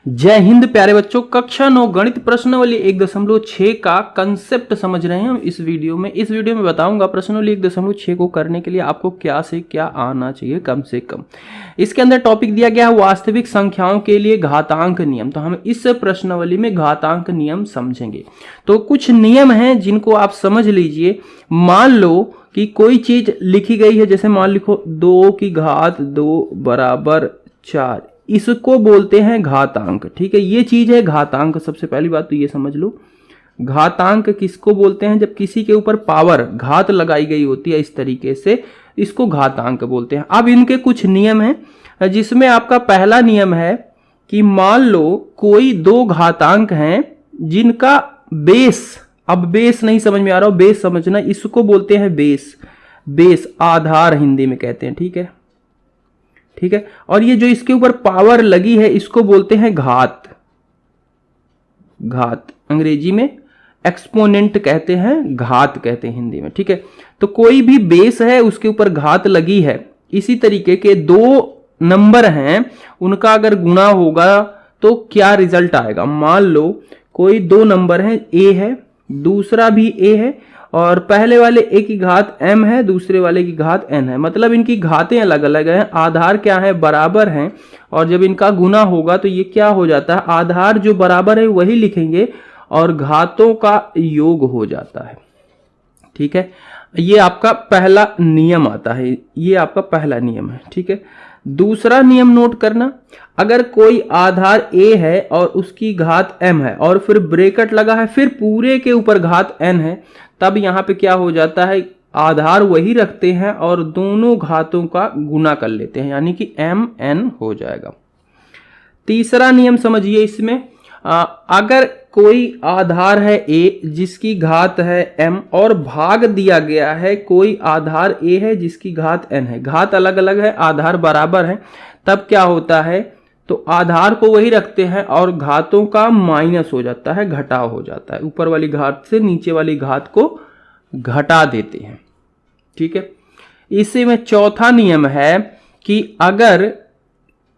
जय हिंद प्यारे बच्चों। कक्षा 9 गणित प्रश्नावली 1.6 का कंसेप्ट समझ रहे हैं हम इस वीडियो में। बताऊंगा प्रश्नावली 1.6 को करने के लिए आपको क्या से क्या आना चाहिए कम से कम। इसके अंदर टॉपिक दिया गया है वास्तविक संख्याओं के लिए घातांक नियम। तो हम इस प्रश्नावली में घातांक नियम समझेंगे। तो कुछ नियम हैं जिनको आप समझ लीजिए। मान लो कि कोई चीज लिखी गई है, जैसे मान लिखो 2 की घात 2 बराबर 4, इसको बोलते हैं घातांक। ठीक है, ये चीज है घातांक। सबसे पहली बात तो ये समझ लो, घातांक किसको बोलते हैं? जब किसी के ऊपर पावर घात लगाई गई होती है इस तरीके से, इसको घातांक बोलते हैं। अब इनके कुछ नियम हैं, जिसमें आपका पहला नियम है कि मान लो कोई दो घातांक हैं जिनका बेस, अब बेस नहीं समझ में आ रहा हो, बेस समझना, इसको बोलते हैं बेस। बेस आधार हिंदी में कहते हैं। ठीक है, ठीक है। और ये जो इसके ऊपर पावर लगी है इसको बोलते हैं घात। घात अंग्रेजी में एक्सपोनेंट कहते हैं, घात कहते हैं हिंदी में। ठीक है, तो कोई भी बेस है उसके ऊपर घात लगी है। इसी तरीके के दो नंबर हैं, उनका अगर गुणा होगा तो क्या रिजल्ट आएगा? मान लो कोई दो नंबर है, a है, दूसरा भी a है, और पहले वाले a की घात m है, दूसरे वाले की घात n है। मतलब इनकी घातें अलग अलग हैं, आधार क्या है? बराबर हैं। और जब इनका गुना होगा तो ये क्या हो जाता है? आधार जो बराबर है वही लिखेंगे और घातों का योग हो जाता है। ठीक है, ये आपका पहला नियम आता है, ये आपका पहला नियम है। ठीक है, दूसरा नियम नोट करना, अगर कोई आधार a है और उसकी घात m है और फिर ब्रैकेट लगा है, फिर पूरे के ऊपर घात n है, तब यहां पे क्या हो जाता है? आधार वही रखते हैं और दोनों घातों का गुना कर लेते हैं, यानी कि m n हो जाएगा। तीसरा नियम समझिए इसमें, अगर कोई आधार है a जिसकी घात है m और भाग दिया गया है कोई आधार a है जिसकी घात n है, घात अलग अलग है, आधार बराबर है, तब क्या होता है? तो आधार को वही रखते हैं और घातों का माइनस हो जाता है, घटाव हो जाता है। ऊपर वाली घात से नीचे वाली घात को घटा देते हैं। ठीक है, इसी में चौथा नियम है कि अगर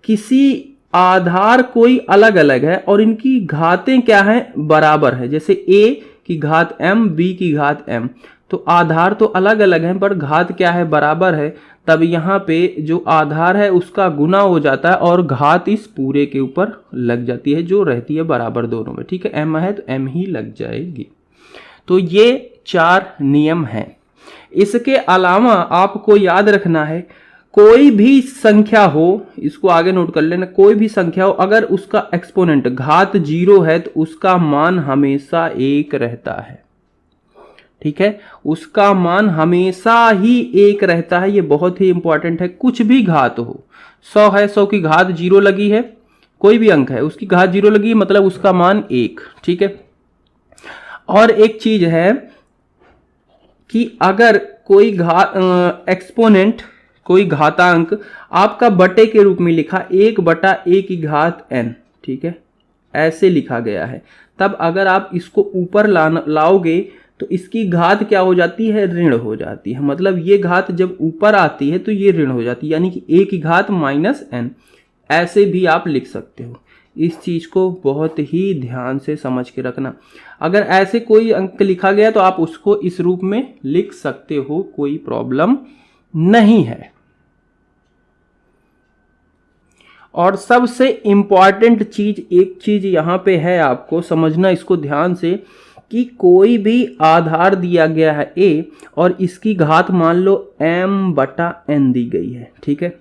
किसी आधार कोई अलग अलग है और इनकी घातें क्या है? बराबर है, जैसे a की घात m, b की घात m, तो आधार तो अलग अलग हैं पर घात क्या है? बराबर है। तब यहाँ पे जो आधार है उसका गुना हो जाता है और घात इस पूरे के ऊपर लग जाती है, जो रहती है बराबर दोनों में। ठीक है, m है तो m ही लग जाएगी। तो ये 4 नियम हैं। इसके अलावा आपको याद रखना है, कोई भी संख्या हो, इसको आगे नोट कर लेना, कोई भी संख्या हो अगर उसका एक्सपोनेंट घात 0 है तो उसका मान हमेशा 1 रहता है। ठीक है, उसका मान हमेशा ही 1 रहता है, ये बहुत ही इंपॉर्टेंट है। कुछ भी घात हो, 100 है, 100 की घात 0 लगी है, कोई भी अंक है उसकी घात 0 लगी है, मतलब उसका मान 1। ठीक है, और एक चीज है कि अगर कोई एक्सपोनेंट, कोई घातांक आपका बटे के रूप में लिखा 1/a की घात n, ठीक है, ऐसे लिखा गया है, तब अगर आप इसको ऊपर लाओगे तो इसकी घात क्या हो जाती है? ऋण हो जाती है। मतलब ये घात जब ऊपर आती है तो ये ऋण हो जाती है, यानी कि a की घात -n, ऐसे भी आप लिख सकते हो। इस चीज को बहुत ही ध्यान से समझ के रखना। अगर ऐसे कोई अंक लिखा गया तो आप उसको इस रूप में लिख सकते हो, कोई प्रॉब्लम नहीं है। और सबसे इंपॉर्टेंट चीज, एक चीज यहां पे है, आपको समझना इसको ध्यान से, कि कोई भी आधार दिया गया है a और इसकी घात मान लो m/n दी गई है। ठीक है,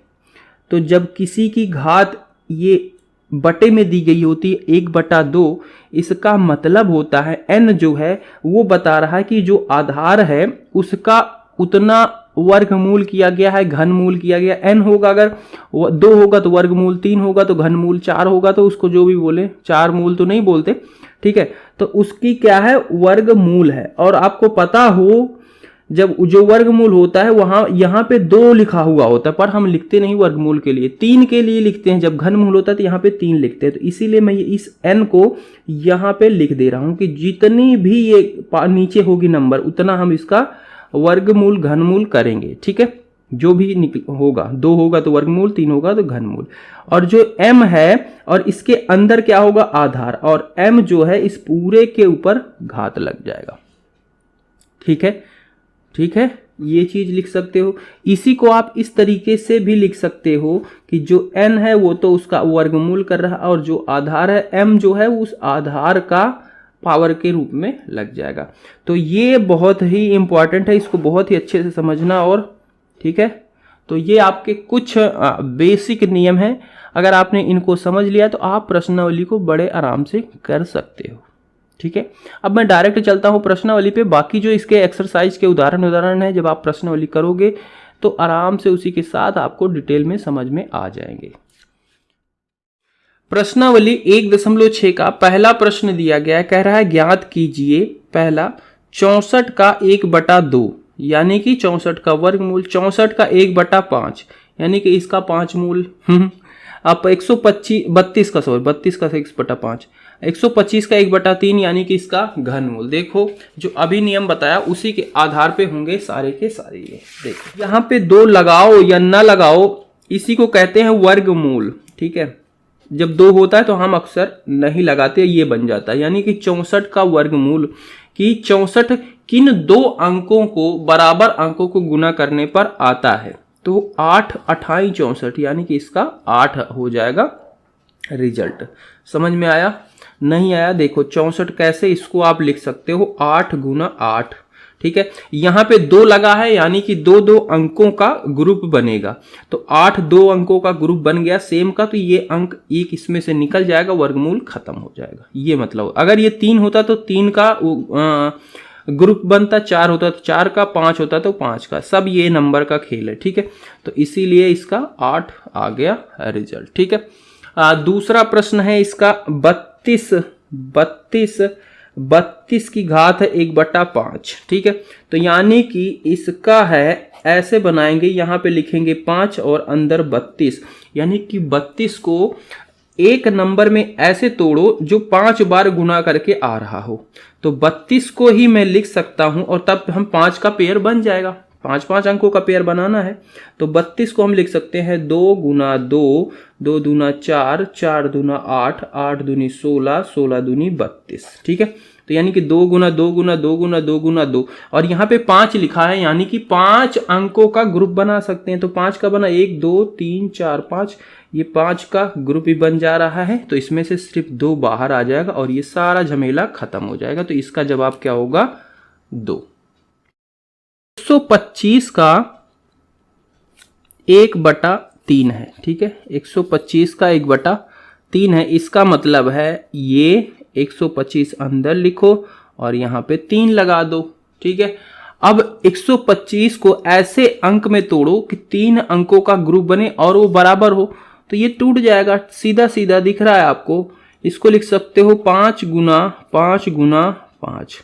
तो जब किसी की घात ये बटे में दी गई होती है 1/2, इसका मतलब होता है n जो है वो बता रहा है कि जो आधार है उसका उतना वर्गमूल किया गया है, घनमूल किया गया। n होगा, अगर 2 होगा तो वर्गमूल 3 होगा, तो घनमूल 4 होगा, तो उसको जो भी बोले, 4 मूल तो नहीं बोलते। ठीक है, तो उसकी क्या है? वर्गमूल है। और आपको पता हो, जब जो वर्गमूल होता है वहां यहाँ पे 2 लिखा हुआ होता है, पर हम लिखते नहीं वर्गमूल के लिए, 3 के लिए लिखते हैं। जब घनमूल होता है तो यहाँ पे 3 लिखते हैं। तो इसीलिए मैं इस n को यहाँ पे लिख दे रहा हूं कि जितनी भी ये नीचे होगी नंबर, उतना हम इसका वर्गमूल घनमूल करेंगे। ठीक है, जो भी होगा, 2 होगा तो वर्गमूल, 3 होगा तो घनमूल। और जो m है और इसके अंदर क्या होगा, आधार, और m जो है इस पूरे के ऊपर घात लग जाएगा। ठीक है, ठीक है, ये चीज लिख सकते हो। इसी को आप इस तरीके से भी लिख सकते हो कि जो n है वो तो उसका वर्गमूल कर रहा है, और जो आधार है m जो है उस आधार का पावर के रूप में लग जाएगा। तो ये बहुत ही इंपॉर्टेंट है, इसको बहुत ही अच्छे से समझना। और ठीक है, तो ये आपके कुछ बेसिक नियम हैं। अगर आपने इनको समझ लिया तो आप प्रश्नावली को बड़े आराम से कर सकते हो। ठीक है, अब मैं डायरेक्ट चलता हूं प्रश्नावली पे। बाकी जो इसके एक्सरसाइज के उदाहरण है, जब आप प्रश्नावली करोगे तो आराम से उसी के साथ आपको डिटेल में समझ में आ जाएंगे। प्रश्नावली 1.6 का पहला प्रश्न दिया गया है, कह रहा है ज्ञात कीजिए पहला 64 का 1/2 यानी कि 64 का वर्गमूल, 64 का 1/5 यानी कि इसका 5 मूल। अब 32 का 6/5, 125 का 1/3 यानी कि इसका घनमूल। देखो जो अभी नियम बताया उसी के आधार पे होंगे सारे के सारे। ये देखो यहाँ पे 2 लगाओ या ना लगाओ, इसी को कहते हैं वर्गमूल। ठीक है, जब 2 होता है तो हम अक्सर नहीं लगाते, ये बन जाता है। यानी कि 64 का वर्गमूल कि 64 किन 2 अंकों को बराबर अंकों को गुना करने पर आता है, तो 8 अठाई 64 यानी कि इसका 8 हो जाएगा रिजल्ट। समझ में आया? नहीं आया? देखो 64 कैसे इसको आप लिख सकते हो, 8 गुना 8। ठीक है, यहां पे 2 लगा है यानी कि 2 अंकों का ग्रुप बनेगा, तो 8 2 अंकों का ग्रुप बन गया सेम का, तो ये अंक एक इसमें से निकल जाएगा, वर्गमूल खत्म हो जाएगा। ये मतलब अगर ये 3 होता तो 3 का ग्रुप बनता, 4 होता तो 4 का, 5 होता तो 5 का, सब ये नंबर का खेल है। ठीक है, तो इसीलिए इसका 8 आ गया रिजल्ट। ठीक है, दूसरा प्रश्न है इसका 32 की घात है 1/5। ठीक है, तो यानी कि इसका है, ऐसे बनाएंगे, यहां पे लिखेंगे 5 और अंदर 32, यानी कि 32 को एक नंबर में ऐसे तोड़ो जो 5 बार गुना करके आ रहा हो, तो 32 को ही मैं लिख सकता हूं, और तब हम 5 का पेयर बन जाएगा। 5 अंकों का पेयर बनाना है, तो 32 को हम लिख सकते हैं 2 गुना 2, 2 दूना 4, 4 दूना 8, 8 दूनी 16, 16 दूनी 32। ठीक है, तो यानी कि 2 गुना 2 गुना 2 गुना 2 गुना 2, और यहाँ पे 5 लिखा है यानी कि 5 अंकों का ग्रुप बना सकते हैं। तो 5 का बना 1 2 3 4 5, ये 5 का ग्रुप ही बन जा रहा है, तो इसमें से सिर्फ 2 बाहर आ जाएगा और ये सारा झमेला खत्म हो जाएगा। तो इसका जवाब क्या होगा? 2। 125 का 1/3 है। ठीक है, 125 का 1/3 है, इसका मतलब है ये 125 अंदर लिखो और यहाँ पे 3 लगा दो। ठीक है, अब 125 को ऐसे अंक में तोड़ो कि 3 अंकों का ग्रुप बने और वो बराबर हो, तो ये टूट जाएगा। सीधा सीधा दिख रहा है आपको, इसको लिख सकते हो 5 गुना 5 गुना 5,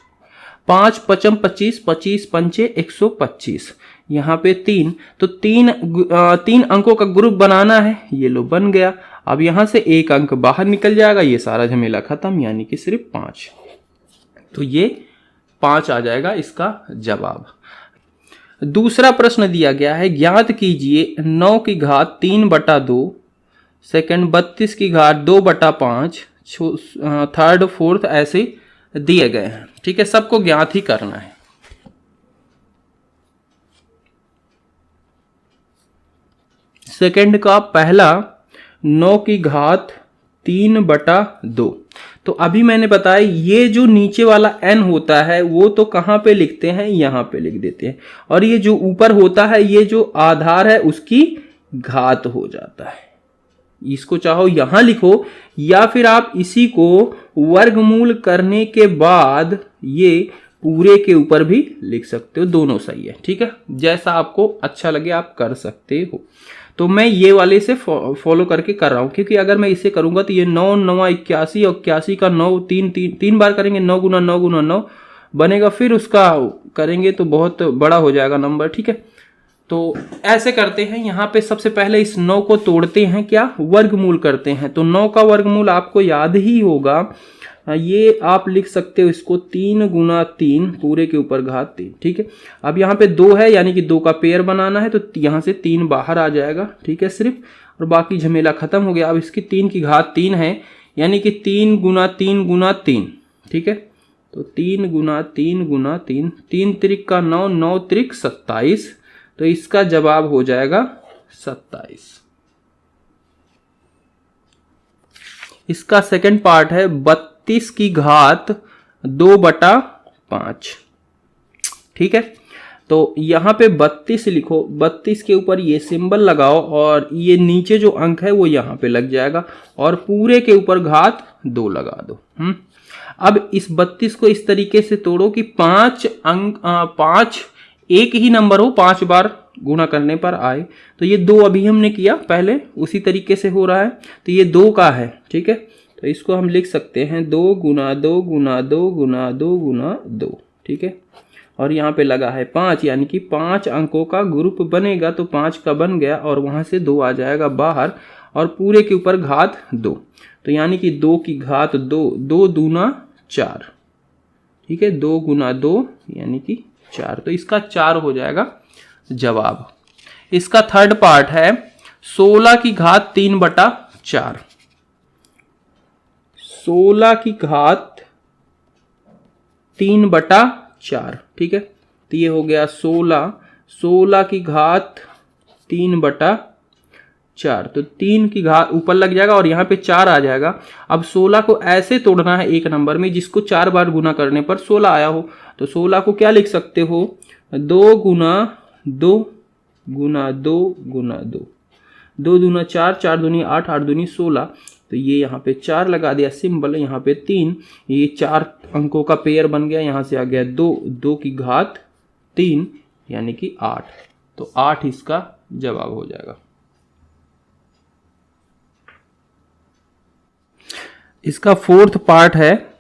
5 5 25, 25 पंचे 125, यहाँ पे 3, तो 3 अंकों का ग्रुप बनाना है, ये लो बन गया। अब यहां से एक अंक बाहर निकल जाएगा, ये सारा झमेला खत्म, यानी कि सिर्फ 5, तो ये 5 आ जाएगा इसका जवाब। दूसरा प्रश्न दिया गया है, ज्ञात कीजिए 9 की घात 3/2, सेकंड 32 की घात 2/5, थर्ड फोर्थ ऐसे दिए गए हैं। ठीक है, सबको ज्ञात ही करना है। सेकंड का पहला 9 की घात 3/2, तो अभी मैंने बताया ये जो नीचे वाला n होता है वो तो कहां पे लिखते हैं, यहां पे लिख देते हैं, और ये जो ऊपर होता है ये जो आधार है उसकी घात हो जाता है। इसको चाहो यहां लिखो या फिर आप इसी को वर्गमूल करने के बाद ये पूरे के ऊपर भी लिख सकते हो, दोनों सही है। ठीक है, जैसा आपको अच्छा लगे आप कर सकते हो। तो मैं ये वाले से फॉलो करके कर रहा हूं, क्योंकि अगर मैं इसे करूंगा तो ये 9 9 81 और 81 का 9 तीन बार करेंगे, 9 गुना 9 गुना 9 बनेगा, फिर उसका करेंगे तो बहुत बड़ा हो जाएगा नंबर। ठीक है, तो ऐसे करते हैं, यहाँ पे सबसे पहले इस 9 को तोड़ते हैं, क्या वर्गमूल करते हैं। तो 9 का वर्गमूल आपको याद ही होगा, ये आप लिख सकते हो इसको 3 गुना 3 पूरे के ऊपर घात 3, ठीक है। अब यहाँ पे 2 है यानी कि 2 का पेयर बनाना है, तो यहाँ से 3 बाहर आ जाएगा, ठीक है सिर्फ, और बाकी झमेला खत्म हो गया। अब इसकी 3 की घात 3 है यानी कि 3 गुना 3 गुना 3, ठीक है। तो 3 गुना 3 गुना 3, 3 त्रिक का 9, 9 त्रिक 27, तो इसका जवाब हो जाएगा 27। इसका सेकंड पार्ट है 32 की घात 2/5, ठीक है। तो यहां पे 32 लिखो, 32 के ऊपर ये सिंबल लगाओ और ये नीचे जो अंक है वो यहां पे लग जाएगा और पूरे के ऊपर घात 2 लगा दो। अब इस 32 को इस तरीके से तोड़ो कि 5 एक ही नंबर हो, 5 बार गुणा करने पर आए। तो ये 2 अभी हमने किया पहले, उसी तरीके से हो रहा है, तो ये 2 का है, ठीक है। तो इसको हम लिख सकते हैं 2 गुना 2 गुना 2 गुना 2 गुना 2, ठीक है। और यहाँ पे लगा है 5 यानी कि 5 अंकों का ग्रुप बनेगा, तो 5 का बन गया और वहां से 2 आ जाएगा बाहर और पूरे के ऊपर घात 2, तो यानी कि 2 की घात 2, 2 दूना 4, ठीक है। 2 गुना 2 यानी कि 4, तो इसका 4 हो जाएगा जवाब। इसका थर्ड पार्ट है 16 की घात 3/4, 16 की घात 3/4, ठीक है। तो ये हो गया 16 की घात 3/4, तो 3 की घात ऊपर लग जाएगा और यहाँ पे 4 आ जाएगा। अब 16 को ऐसे तोड़ना है एक नंबर में जिसको 4 बार गुना करने पर 16 आया हो, तो 16 को क्या लिख सकते हो, 2 गुना 2 गुना 2 गुना 2, 2 दूना 4, 4 दूनी 8, 8 दूनी 16, तो ये यहाँ पे 4 लगा दिया सिंबल, यहाँ पे 3, ये 4 अंकों का पेयर बन गया, यहाँ से आ गया 2, 2 की घात 3 यानी कि 8, तो 8 इसका जवाब हो जाएगा। इसका फोर्थ पार्ट है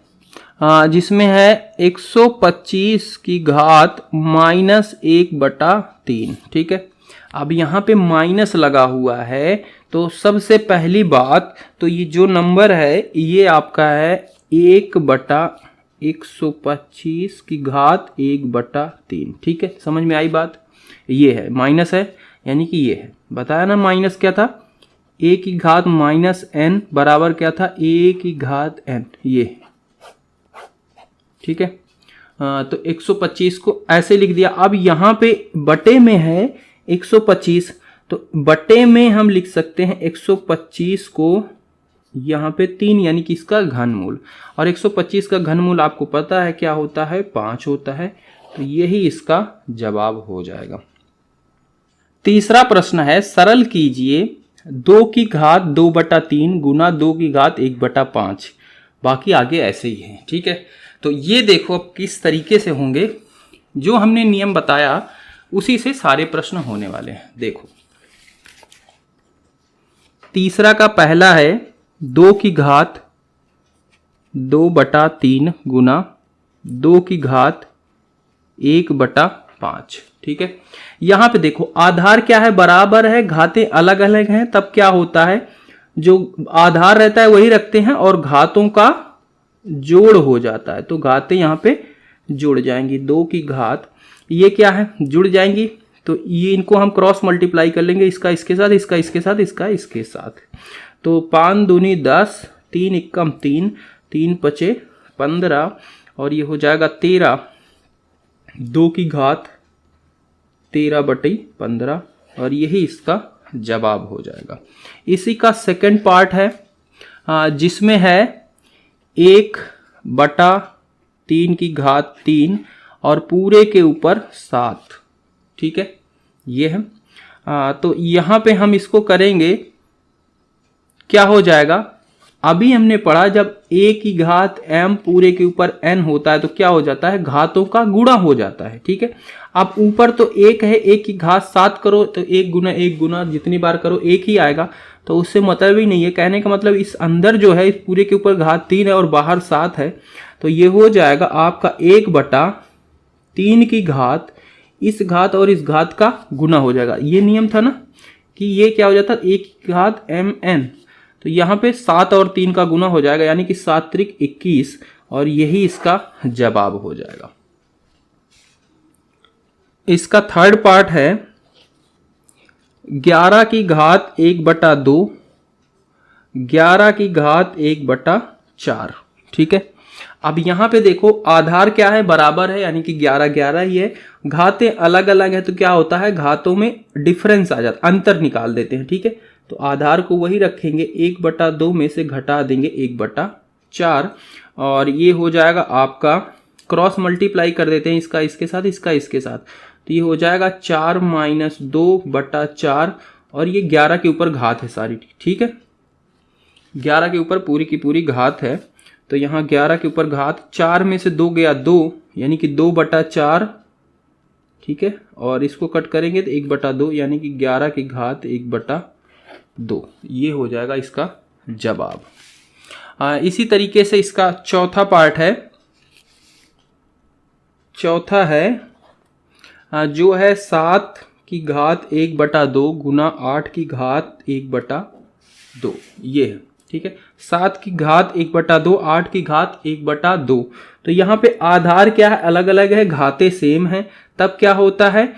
जिसमें है 125 की घात -1/3, ठीक है। अब यहाँ पे माइनस लगा हुआ है, तो सबसे पहली बात तो ये जो नंबर है ये आपका है 1/125 की घात 1/3, ठीक है। समझ में आई बात, ये है माइनस है यानी कि ये है, बताया ना माइनस क्या था, a की घात -n बराबर क्या था, a की घात n, ये, ठीक है। तो 125 को ऐसे लिख दिया। अब यहाँ पे बटे में है 125, तो बटे में हम लिख सकते हैं 125 को यहाँ पे 3 यानी कि इसका घनमूल, और 125 का घनमूल आपको पता है क्या होता है, 5 होता है, तो यही इसका जवाब हो जाएगा। तीसरा प्रश्न है सरल कीजिए 2 की घात 2/3 गुना 2 की घात 1/5, बाकी आगे ऐसे ही है, ठीक है। तो ये देखो अब किस तरीके से होंगे, जो हमने नियम बताया उसी से सारे प्रश्न होने वाले हैं। देखो तीसरा का पहला है 2 की घात 2/3 गुना 2 की घात 1/5, ठीक है। यहां पे देखो आधार क्या है, बराबर है, घातें अलग अलग हैं, तब क्या होता है, जो आधार रहता है वही रखते हैं और घातों का जोड़ हो जाता है, तो घातें यहां पे जुड़ जाएंगी। 2 की घात ये क्या है, जुड़ जाएंगी, तो ये इनको हम क्रॉस मल्टीप्लाई कर लेंगे, इसका इसके साथ, इसका इसके साथ, इसका इसके साथ, तो 5 दूनी 10, 3 एकम 3, 3 पचे 15 और ये हो जाएगा 13, 2 की घात 13/15 और यही इसका जवाब हो जाएगा। इसी का सेकंड पार्ट है जिसमें है 1/3 की घात 3 और पूरे के ऊपर 7, ठीक है, ये है। तो यहां पे हम इसको करेंगे, क्या हो जाएगा, अभी हमने पढ़ा जब a की घात m पूरे के ऊपर n होता है तो क्या हो जाता है, घातों का गुणा हो जाता है, ठीक है। अब ऊपर तो 1 है, 1 की घात 7 करो तो 1 गुना जितनी बार करो 1 ही आएगा, तो उससे मतलब ही नहीं है। कहने का मतलब इस अंदर जो है इस पूरे के ऊपर घात 3 है और बाहर 7 है, तो ये हो जाएगा आपका 1/3 की घात, इस घात और इस घात का गुना हो जाएगा। ये नियम था ना कि ये क्या हो जाता है 1 की घात mn, तो तो यहाँ पे 7 और 3 का गुना हो जाएगा, यानी कि 7 त्रिक 21, और यही इसका जवाब हो जाएगा। इसका थर्ड पार्ट है 11 की घात 1/2, 11 की घात 1/4। ठीक है, अब यहां पे देखो आधार क्या है, बराबर है, यानी कि 11 11 ही है। घातें अलग अलग है तो क्या होता है, घातों में डिफरेंस आ जाता, अंतर निकाल देते हैं। ठीक है, तो आधार को वही रखेंगे, 1/2 में से घटा देंगे 1/4, और ये हो जाएगा आपका, क्रॉस मल्टीप्लाई कर देते हैं इसका इसके साथ, इसका इसके साथ, तो ये हो जाएगा 4 - 2/4, और ये 11 के ऊपर घात है सारी। ठीक है, 11 के ऊपर पूरी की पूरी घात है, तो यहाँ 11 के ऊपर घात, 4 में से 2 गया 2, यानी कि 2/4। ठीक है, और इसको कट करेंगे तो 1/2, यानी कि 11 की घात 1/2, ये हो जाएगा इसका जवाब। इसी तरीके से इसका चौथा पार्ट है, चौथा है जो है 7 की घात 1/2 गुना 8 की घात 1/2, ये है। ठीक है, 7 की घात 1/2, 8 की घात 1/2, तो यहाँ पे आधार क्या है, अलग अलग है, घातें सेम है, तब क्या होता है,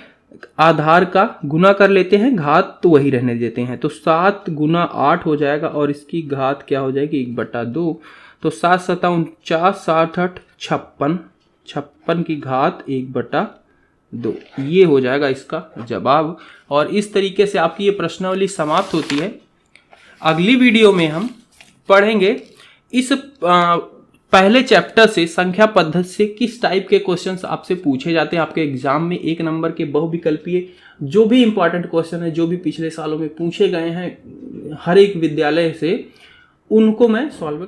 आधार का गुना कर लेते हैं, घात तो वही रहने देते हैं। तो 7 गुना 8 हो जाएगा, और इसकी घात क्या हो जाएगी, 1/2, तो 7 × 7 = 49, 7 × 8 = 56, 56 की घात 1/2, ये हो जाएगा इसका जवाब। और इस तरीके से आपकी ये प्रश्नावली समाप्त होती है। अगली वीडियो में हम पढ़ेंगे इस पहले चैप्टर से, संख्या पद्धति से किस टाइप के क्वेश्चंस आपसे पूछे जाते हैं आपके एग्जाम में, 1 नंबर के बहुविकल्पीय जो भी इंपॉर्टेंट क्वेश्चन है, जो भी पिछले सालों में पूछे गए हैं हर एक विद्यालय से, उनको मैं सॉल्व